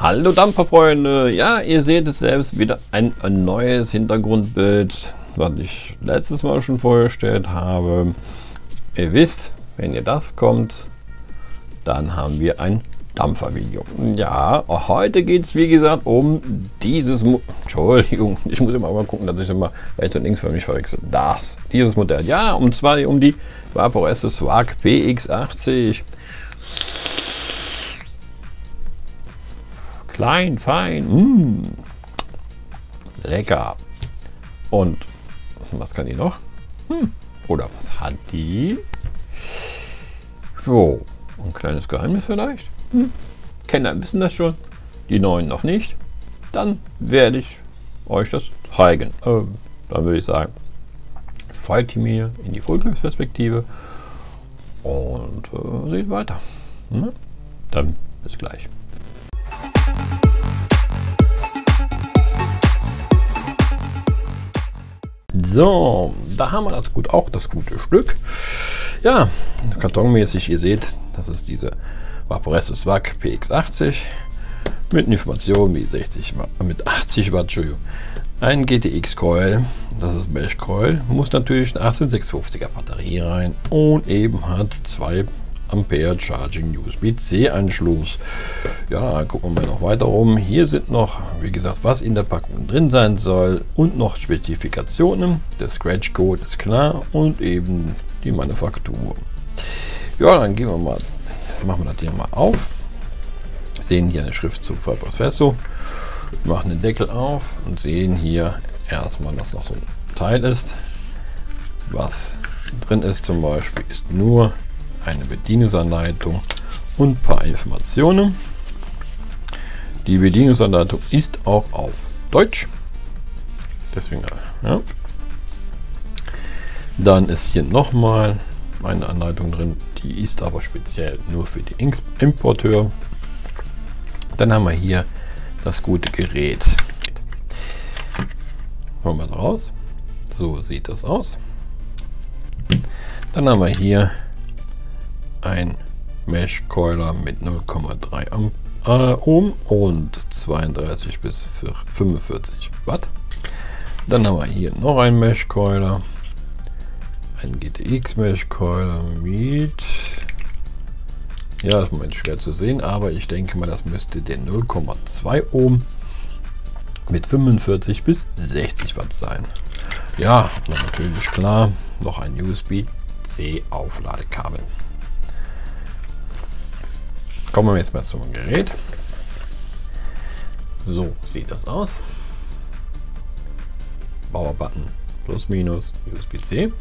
Hallo Dampferfreunde, ja, ihr seht es selbst, wieder ein neues Hintergrundbild, was ich letztes Mal schon vorgestellt habe. Ihr wisst, wenn ihr das kommt, dann haben wir ein Dampfervideo. Ja, heute geht es wie gesagt um dieses Entschuldigung, ich muss immer mal gucken, dass ich immer rechts und links für mich verwechsel. Dieses Modell, ja, und zwar um die Vaporesso Swag PX80. Klein, fein, lecker. Und was kann die noch? Oder was hat die? So, ein kleines Geheimnis vielleicht? Kenner wissen das schon, die Neuen noch nicht. Dann werde ich euch das zeigen. Dann würde ich sagen, folgt mir in die Vogelperspektive und seht weiter. Dann bis gleich. So, da haben wir auch das gute Stück. Ja, kartonmäßig, ihr seht, das ist diese Vaporesso Swag PX80 mit Informationen wie 60 Watt, mit 80 Watt, Entschuldigung. Ein GTX Coil, das ist Mesh Coil, muss natürlich eine 18650er Batterie rein und eben hat 2 Ampere Charging USB-C Anschluss. Ja, gucken wir noch weiter rum. Hier sind noch, wie gesagt, was in der Packung drin sein soll und noch Spezifikationen. Der Scratch Code ist klar und eben die Manufaktur. Ja, dann gehen wir mal, machen wir das hier mal auf. Sehen hier eine Schrift zu Vaporesso. Machen den Deckel auf und sehen hier erstmal, dass noch so ein Teil ist. Was drin ist zum Beispiel ist nur eine Bedienungsanleitung und ein paar Informationen. Die Bedienungsanleitung ist auch auf Deutsch. Deswegen, ja. Dann ist hier nochmal eine Anleitung drin, die ist aber speziell nur für die Importeur. Dann haben wir hier das gute Gerät. Holen wir raus. So sieht das aus. Dann haben wir hier ein Mesh Coiler mit 0,3 Ohm und 32 bis 45 Watt. Dann haben wir hier noch ein Mesh Coiler, ein GTX Mesh Coiler mit, ja, ist im Moment schwer zu sehen, aber ich denke mal, das müsste der 0,2 Ohm mit 45 bis 60 Watt sein. Ja, natürlich klar, noch ein USB-C Aufladekabel. Kommen wir jetzt mal zum Gerät. So sieht das aus. Power Button plus minus USB-C.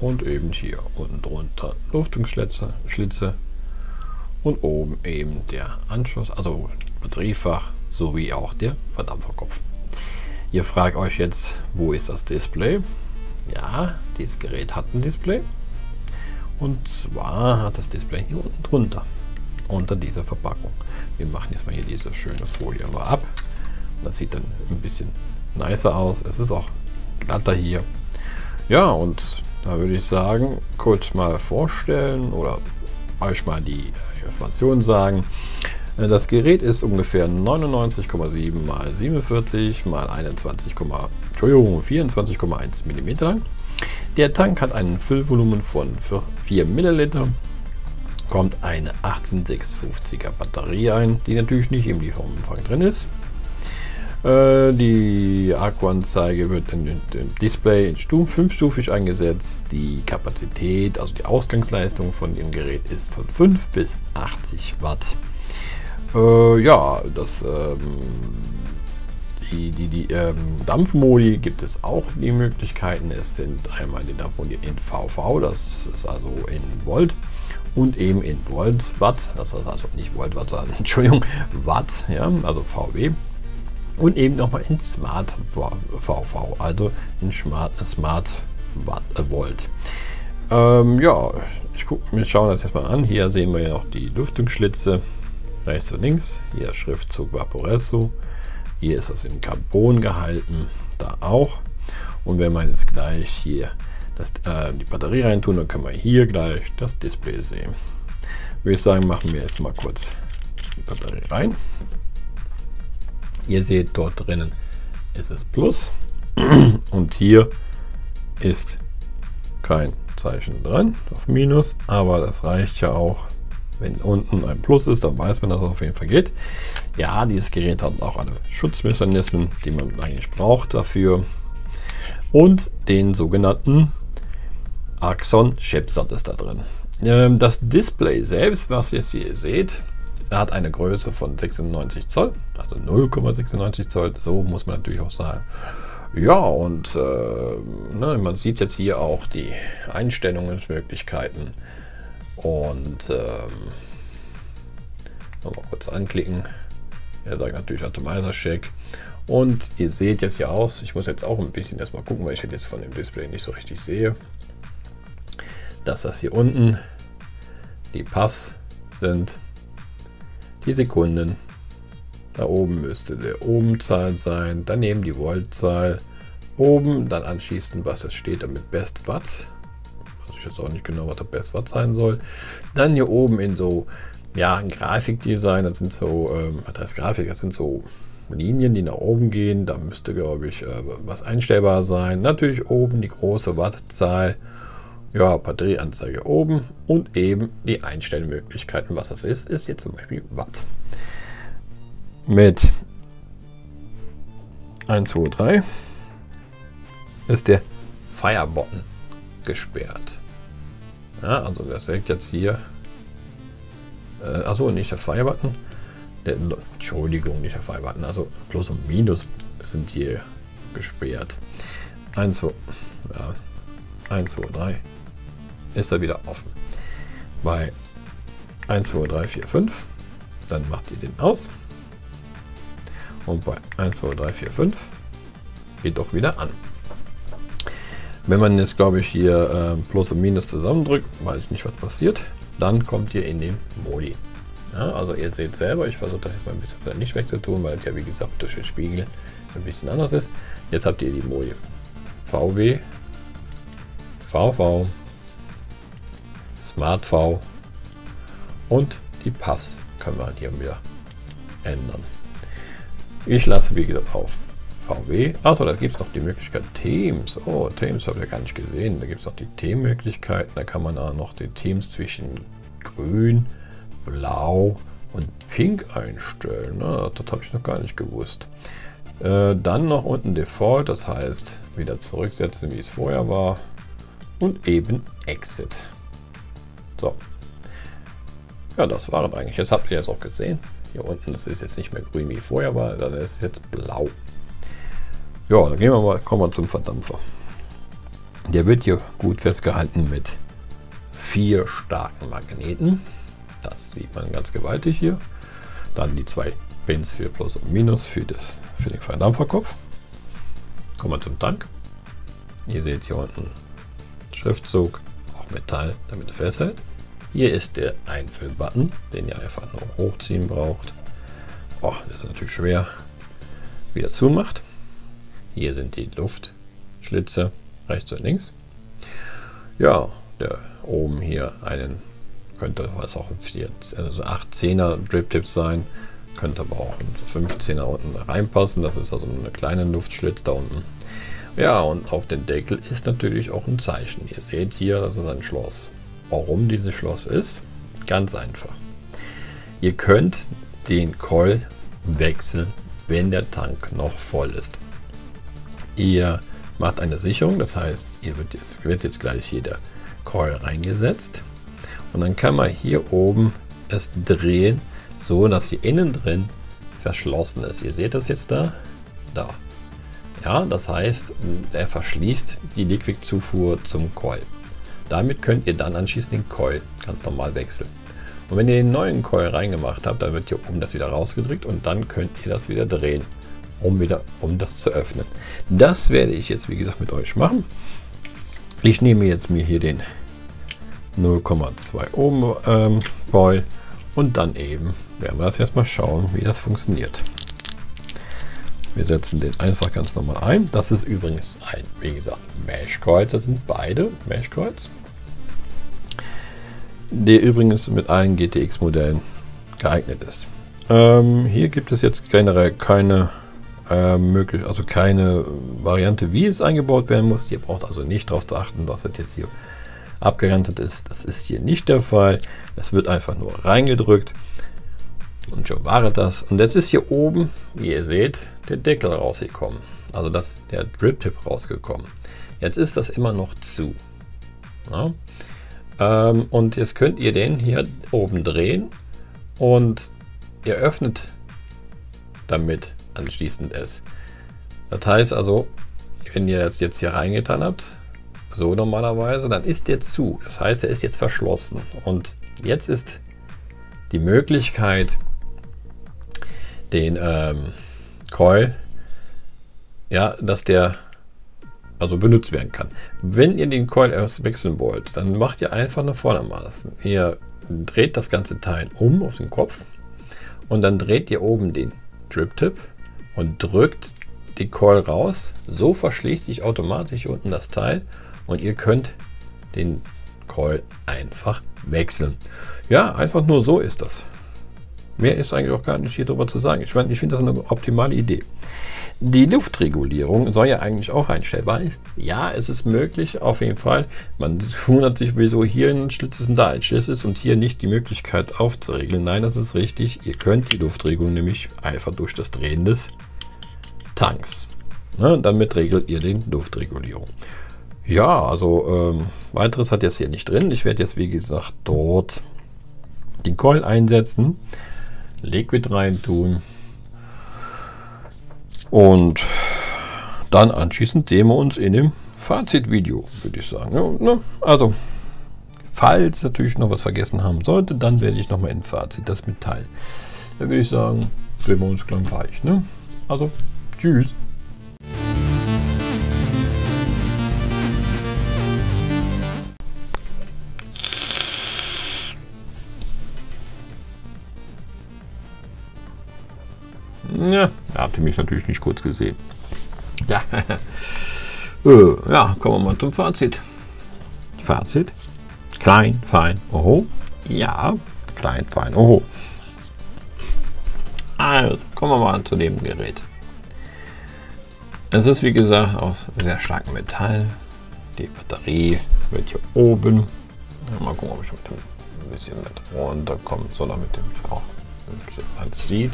Und eben hier unten drunter Lüftungsschlitze und oben eben der Anschluss, also Batteriefach sowie auch der Verdampferkopf. Ihr fragt euch jetzt, wo ist das Display? Ja, dieses Gerät hat ein Display. Und zwar hat das Display hier unten drunter, unter dieser Verpackung. Wir machen jetzt mal hier diese schöne Folie mal ab. Das sieht dann ein bisschen nicer aus. Es ist auch glatter hier. Ja, und da würde ich sagen, kurz mal vorstellen oder euch mal die Informationen sagen. Das Gerät ist ungefähr 99,7 mal 47 mal 24,1 mm lang. Der Tank hat einen Füllvolumen von 4 Milliliter, kommt eine 18650er Batterie ein, die natürlich nicht im Lieferumfang drin ist. Die Akkuanzeige wird in dem Display 5-stufig eingesetzt. Die Kapazität, also die Ausgangsleistung von dem Gerät ist von 5 bis 80 Watt. Ja, die Dampfmodi gibt es auch die Möglichkeiten. Es sind einmal die Dampfmodi in VV, das ist also in Volt, und eben in Watt, das ist also nicht Volt, Watt, sondern Entschuldigung, Watt, ja, also VW, und eben nochmal in Smart VV, also in Smart Watt, Volt. Ja, wir schauen das jetzt mal an. Hier sehen wir ja noch die Lüftungsschlitze, rechts und links, hier Schriftzug Vaporesso. Hier ist das in Carbon gehalten, da auch. Und wenn wir jetzt gleich hier die Batterie reintun, dann können wir hier gleich das Display sehen. würde ich sagen, machen wir jetzt mal kurz die Batterie rein. Ihr seht, dort drinnen ist es Plus und hier ist kein Zeichen dran auf Minus, aber das reicht ja auch. Wenn unten ein Plus ist, dann weiß man, dass es auf jeden Fall geht. Ja, dieses Gerät hat auch alle Schutzmechanismen, die man eigentlich braucht dafür. Und den sogenannten Axon Chipsat ist da drin. Das Display selbst, was ihr jetzt hier seht, hat eine Größe von 96 Zoll, also 0,96 Zoll, so muss man natürlich auch sagen. Ja, und man sieht jetzt hier auch die Einstellungsmöglichkeiten. Und nochmal kurz anklicken. Er sagt natürlich Atomizer Check. Und ihr seht jetzt hier aus, ich muss jetzt auch ein bisschen erstmal gucken, weil ich jetzt von dem Display nicht so richtig sehe, dass das hier unten die Puffs sind, die Sekunden. Da oben müsste der Ohmzahl sein, daneben die Voltzahl, oben dann anschließend, was es steht, damit Best Watt. Weiß ich jetzt auch nicht genau, was der Best Watt sein soll. Dann hier oben in so, ja, ein Grafikdesign, das sind so, das sind so Linien, die nach oben gehen. Da müsste, glaube ich, was einstellbar sein. Natürlich oben die große Wattzahl. Ja, Batterieanzeige oben und eben die Einstellmöglichkeiten. Was das ist jetzt zum Beispiel Watt. Mit 1, 2, 3 ist der Fire-Button gesperrt. Ja, also das sagt jetzt hier, achso, nicht der Fire-Button, Entschuldigung, nicht der Fire-Button, also Plus und Minus sind hier gesperrt. 1, 2, 3 ist er wieder offen. Bei 1, 2, 3, 4, 5, dann macht ihr den aus. Und bei 1, 2, 3, 4, 5 geht doch wieder an. Wenn man jetzt, glaube ich, hier Plus und Minus zusammendrückt, weiß ich nicht, was passiert, dann kommt ihr in den Modi. Ja, also ihr seht selber, ich versuche das jetzt mal ein bisschen von der Licht wegzutun, weil es ja wie gesagt durch den Spiegel ein bisschen anders ist. Jetzt habt ihr die Modi VW, VV, Smart V und die Puffs können wir hier wieder ändern. Ich lasse wie gesagt auf VW. Achso, da gibt es noch die Möglichkeit Themes. Oh, Themes habe ich ja gar nicht gesehen. Da gibt es noch die Themenmöglichkeiten. Da kann man auch noch die Themes zwischen Grün, Blau und Pink einstellen. Na, das habe ich noch gar nicht gewusst. Dann noch unten Default, das heißt wieder zurücksetzen, wie es vorher war. Und eben Exit. So. Ja, das war es eigentlich. Jetzt habt ihr es auch gesehen. Hier unten, das ist jetzt nicht mehr grün wie vorher war, das ist jetzt blau. Ja, dann kommen wir zum Verdampfer. Der wird hier gut festgehalten mit 4 starken Magneten. Das sieht man ganz gewaltig hier. Dann die 2 Pins für Plus und Minus für den Verdampferkopf. Kommen wir zum Tank. Ihr seht hier unten Schriftzug, auch Metall, damit es festhält. Hier ist der Einfüllbutton, den ihr einfach nur hochziehen braucht. Oh, das ist natürlich schwer. Wieder zumacht. Hier sind die Luftschlitze rechts und links. Ja, der oben hier könnte was auch also 8-10er Drip Tips sein, könnte aber auch ein 15er unten reinpassen. Das ist also eine kleine Luftschlitz da unten. Ja, und auf den Deckel ist natürlich auch ein Zeichen. Ihr seht hier, das ist ein Schloss. Warum dieses Schloss ist? Ganz einfach. Ihr könnt den Coil wechseln, wenn der Tank noch voll ist. Ihr macht eine Sicherung, das heißt, wird jetzt gleich hier der Coil reingesetzt und dann kann man hier oben es drehen, so dass hier innen drin verschlossen ist. Ihr seht das jetzt da. Ja, das heißt, er verschließt die Liquidzufuhr zum Coil. Damit könnt ihr dann anschließend den Coil ganz normal wechseln. Und wenn ihr den neuen Coil reingemacht habt, dann wird hier oben das wieder rausgedrückt und dann könnt ihr das wieder drehen, um das zu öffnen. Das werde ich jetzt wie gesagt mit euch machen. Ich nehme jetzt mir hier den 0,2 Ohm Coil und dann eben werden wir das erstmal schauen, wie das funktioniert. Wir setzen den einfach ganz normal ein. Das ist übrigens ein, wie gesagt, Mesh Coil. Das sind beide Mesh Coils. der übrigens mit allen GTX-Modellen geeignet ist. Hier gibt es jetzt generell keine keine Variante, wie es eingebaut werden muss. Ihr braucht also nicht darauf zu achten, dass es jetzt hier abgerentet ist. Das ist hier nicht der Fall. Es wird einfach nur reingedrückt und schon war das. Und jetzt ist hier oben, wie ihr seht, der Deckel rausgekommen. Also der Drip-Tip rausgekommen. Jetzt ist das immer noch zu. Ja? Und jetzt könnt ihr den hier oben drehen und ihr öffnet damit anschließend es. Das heißt also, wenn ihr jetzt hier reingetan habt, so normalerweise, dann ist der zu. Das heißt, er ist jetzt verschlossen. Und jetzt ist die Möglichkeit, den Coil, ja, dass der also benutzt werden kann. Wenn ihr den Coil erst wechseln wollt, dann macht ihr einfach nach vordermaßen. Ihr dreht das ganze Teil um auf den Kopf und dann dreht ihr oben den Drip-Tip und drückt die Coil raus. So verschließt sich automatisch unten das Teil und ihr könnt den Coil einfach wechseln. Ja, einfach nur so ist das. Mehr ist eigentlich auch gar nicht hier drüber zu sagen. Ich meine, ich finde das eine optimale Idee. Die Luftregulierung soll ja eigentlich auch einstellbar sein. Ja, es ist möglich, auf jeden Fall. Man wundert sich, wieso hier ein Schlitz ist und da ein Schlitz ist und hier nicht die Möglichkeit aufzuregeln. Nein, das ist richtig. Ihr könnt die Luftregelung nämlich einfach durch das Drehen des Tanks. Ja, damit regelt ihr die Luftregulierung. Ja, also weiteres hat jetzt hier nicht drin. Ich werde jetzt, wie gesagt, dort den Coil einsetzen, Liquid rein tun und dann anschließend sehen wir uns in dem Fazitvideo, würde ich sagen. Ja, ne? Also, falls natürlich noch was vergessen haben sollte, dann werde ich nochmal im Fazit das mitteilen. Dann würde ich sagen, sehen wir uns dann gleich. Ne? Also, tschüss. Ja, da habt ihr mich natürlich nicht kurz gesehen. Ja, ja, kommen wir mal zum Fazit. Fazit: klein, fein, oho. Ja, klein, fein, oho. Also, kommen wir mal zu dem Gerät. Es ist, wie gesagt, aus sehr starkem Metall. Die Batterie wird hier oben. Ja, mal gucken, ob ich mit dem ein bisschen mit runterkomme, so damit ihr auch alles sieht.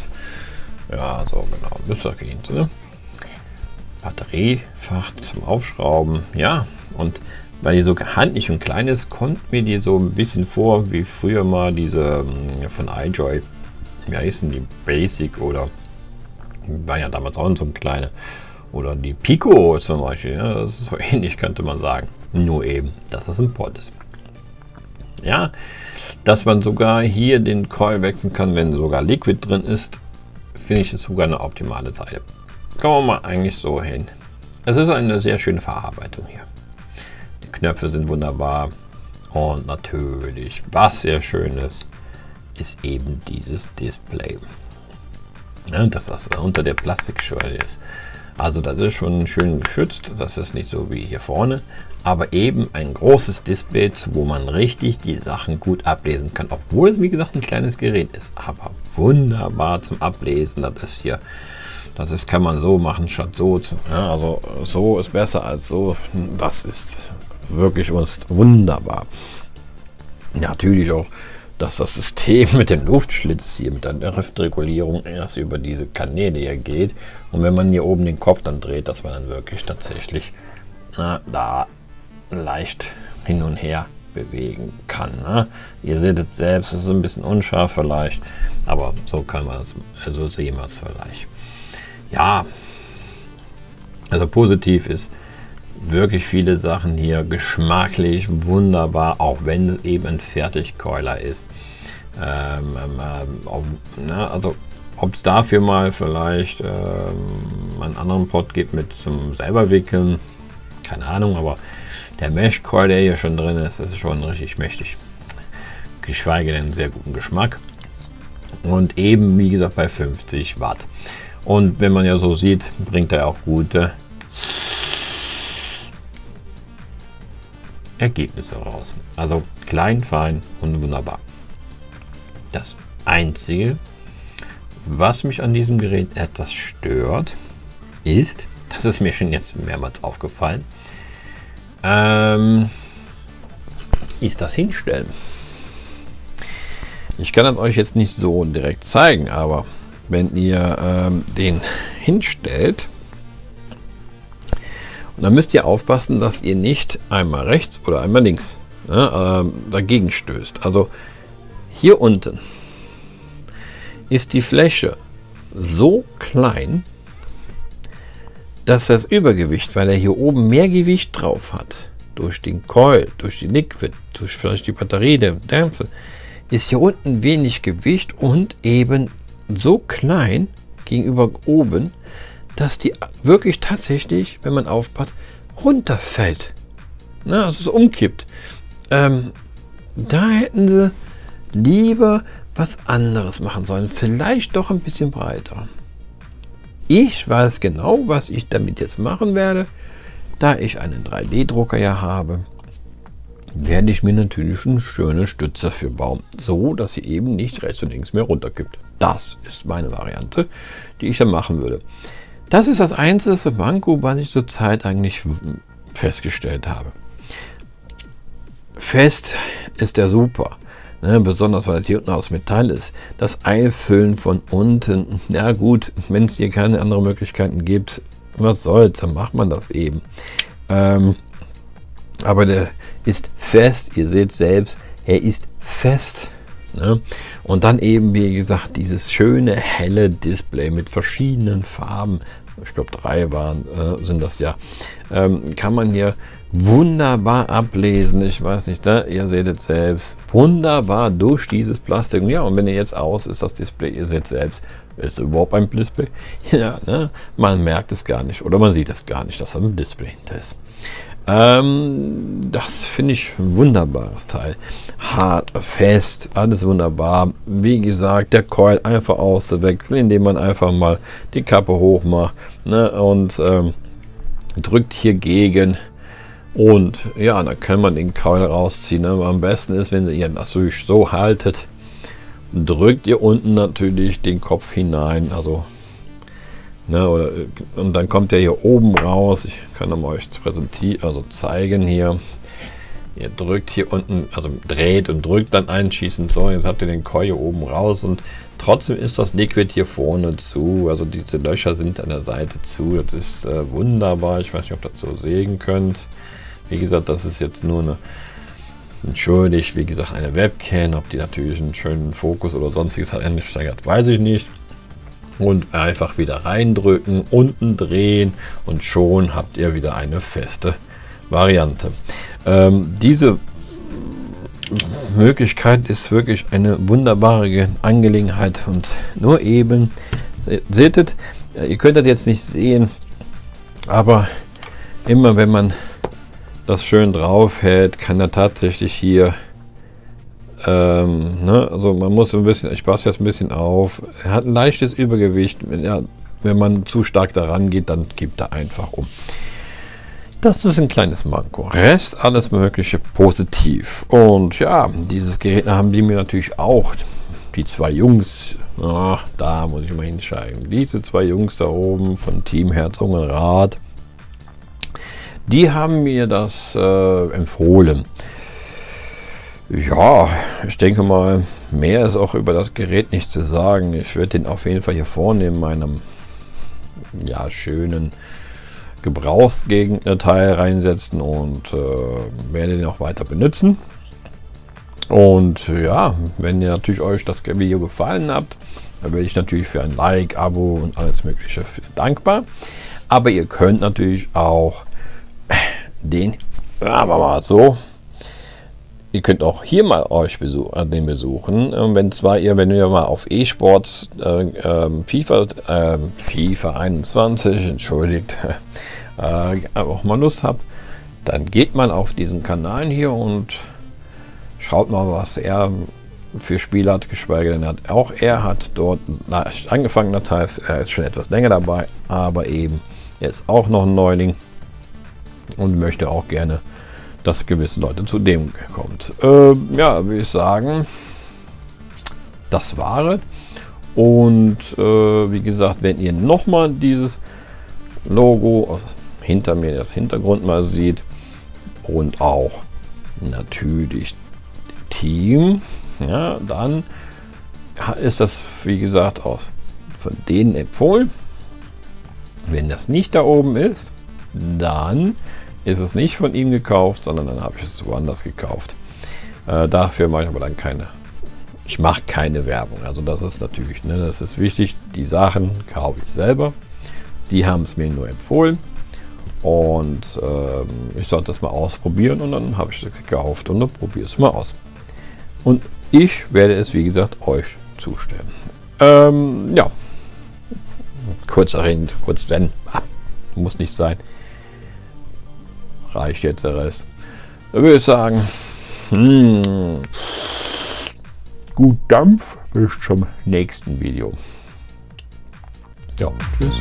Ja, so genau, müsste gehen. Ne? Batteriefach zum Aufschrauben. Ja, und weil die so handlich und klein ist, kommt mir die so ein bisschen vor wie früher mal diese von iJoy. Wie heißen die? Basic oder war ja damals auch so ein kleine. Oder die Pico zum Beispiel. Ja, das ist so ähnlich, könnte man sagen. Nur eben, dass das ein Pod ist. Ja, dass man sogar hier den Coil wechseln kann, wenn sogar Liquid drin ist, finde ich es sogar eine optimale Seite. Kommen wir mal eigentlich so hin. Es ist eine sehr schöne Verarbeitung hier. Die Knöpfe sind wunderbar. Und natürlich, was sehr schön ist eben dieses Display. Ja, dass das unter der Plastikschwelle ist. Also das ist schon schön geschützt. Das ist nicht so wie hier vorne. Aber eben ein großes Display, wo man richtig die Sachen gut ablesen kann. Obwohl es, wie gesagt, ein kleines Gerät ist. Aber wunderbar zum Ablesen. Das ist hier, kann man so machen statt so. Ja, also so ist besser als so. Das ist wirklich wunderbar. Natürlich auch, dass das System mit dem Luftschlitz hier, mit der Luftregulierung erst über diese Kanäle hier geht. Und wenn man hier oben den Kopf dann dreht, dass man dann wirklich tatsächlich da leicht hin und her bewegen kann. Ne? Ihr seht es selbst, es ist ein bisschen unscharf vielleicht, aber so kann man es, also sehen wir es vielleicht. Ja, also positiv ist wirklich viele Sachen hier, geschmacklich wunderbar, auch wenn es eben ein Fertigkeuler ist. Also ob es dafür mal vielleicht einen anderen Pod gibt mit zum selber wickeln, keine Ahnung, aber der Mesh-Coil, der hier schon drin ist, ist schon richtig mächtig. Geschweige denn sehr guten Geschmack. Und eben, wie gesagt, bei 50 Watt. Und wenn man ja so sieht, bringt er auch gute Ergebnisse raus. Also klein, fein und wunderbar. Das Einzige, was mich an diesem Gerät etwas stört, ist, das ist mir schon jetzt mehrmals aufgefallen, ist das Hinstellen. Ich kann das euch jetzt nicht so direkt zeigen, aber wenn ihr den hinstellt, und dann müsst ihr aufpassen, dass ihr nicht einmal rechts oder einmal links dagegen stößt. Also hier unten ist die Fläche so klein, dass das Übergewicht, weil er hier oben mehr Gewicht drauf hat, durch den Coil, durch die Liquid, durch vielleicht die Batterie der Dämpfe, ist hier unten wenig Gewicht und eben so klein gegenüber oben, dass die wirklich tatsächlich, wenn man aufpasst, runterfällt. Na, also es umkippt. Da hätten sie lieber was anderes machen sollen. Vielleicht doch ein bisschen breiter. Ich weiß genau, was ich damit jetzt machen werde. Da ich einen 3D-Drucker ja habe, werde ich mir natürlich eine schöne Stütze für bauen. So, dass sie eben nicht rechts und links mehr runterkippt. Das ist meine Variante, die ich dann machen würde. Das ist das einzige Manko, was ich zurzeit eigentlich festgestellt habe. Fest ist der super. Ne, besonders weil es hier unten aus Metall ist. Das Einfüllen von unten, na gut, wenn es hier keine anderen Möglichkeiten gibt, was soll's, dann macht man das eben. Aber der ist fest, ihr seht selbst, er ist fest. Ne? Und dann eben, wie gesagt, dieses schöne helle Display mit verschiedenen Farben, ich glaube 3 sind das ja, kann man hier wunderbar ablesen. Ich weiß nicht, ne? Ihr seht es selbst. Wunderbar durch dieses Plastik. Ja, und wenn ihr jetzt aus ist das Display, ihr seht selbst, ist überhaupt ein Display? Ja, ne? Man merkt es gar nicht oder man sieht es gar nicht, dass da ein Display hinter ist. Das finde ich ein wunderbares Teil. Hart, fest, alles wunderbar. Wie gesagt, der Coil einfach auszuwechseln, indem man einfach mal die Kappe hoch macht, ne? Und drückt hier gegen. Und ja, dann kann man den Coil rausziehen. Ne? Am besten ist, wenn ihr das so haltet, drückt ihr unten natürlich den Kopf hinein. Also, ne, und dann kommt der hier oben raus. Ich kann euch präsentieren, also zeigen hier. Ihr drückt hier unten, also dreht und drückt dann einschießen. So, jetzt habt ihr den Coil hier oben raus und trotzdem ist das Liquid hier vorne zu. Also diese Löcher sind an der Seite zu. Das ist wunderbar. Ich weiß nicht, ob ihr das so sehen könnt. Wie gesagt, das ist jetzt nur entschuldigt, wie gesagt, eine Webcam. Ob die natürlich einen schönen Fokus oder sonstiges hat eingestellt, weiß ich nicht. Und einfach wieder reindrücken, unten drehen und schon habt ihr wieder eine feste Variante. Diese Möglichkeit ist wirklich eine wunderbare Angelegenheit und nur eben, seht ihr könnt das jetzt nicht sehen, aber immer wenn man das schön drauf hält, kann er tatsächlich hier, ne, also man muss ein bisschen, ich passe jetzt ein bisschen auf, er hat ein leichtes Übergewicht, wenn man zu stark daran geht, dann gibt er einfach um. Das ist ein kleines Manko. Rest alles Mögliche positiv. Und ja, dieses Gerät haben die mir natürlich auch, die zwei Jungs, da muss ich mal hinschreiben, diese zwei Jungs da oben von Team Herzogenrath, die haben mir das empfohlen. Ja, ich denke mal, mehr ist auch über das Gerät nicht zu sagen. Ich werde den auf jeden Fall hier vorne in meinem schönen Gebrauchsgegenteil reinsetzen und werde den auch weiter benutzen. Und ja, wenn ihr natürlich euch das Video gefallen habt, dann werde ich natürlich für ein Like, Abo und alles Mögliche dankbar. Aber ihr könnt natürlich auch den, aber mal so, ihr könnt auch hier mal euch den besuchen. Wenn ihr mal auf eSports FIFA 21, entschuldigt, auch mal Lust habt, dann geht mal auf diesen Kanal hier und schaut mal, was er für Spiele hat, geschweige denn er hat dort angefangen, das heißt, er ist schon etwas länger dabei, aber eben, er ist auch noch ein Neuling und möchte auch gerne dass gewisse Leute zu dem kommt. Ja, würde ich sagen, das war es. Und wie gesagt, wenn ihr nochmal dieses Logo hinter mir, das Hintergrund mal sieht und auch natürlich Team, ja, dann ist das, wie gesagt, von denen empfohlen. Wenn das nicht da oben ist, dann ist es nicht von ihm gekauft, sondern dann habe ich es woanders gekauft. Dafür mache ich aber dann ich mache keine Werbung. Also das ist natürlich, ne, das ist wichtig. Die Sachen kaufe ich selber. Die haben es mir nur empfohlen. Und ich sollte das mal ausprobieren und dann habe ich es gekauft und dann probiere es mal aus. Und ich werde es, wie gesagt, euch zustellen. Ja, kurzer Reden, kurz denn. Muss nicht sein. Reicht jetzt der Rest. Da würde ich sagen, gut Dampf, bis zum nächsten Video. Ja, tschüss.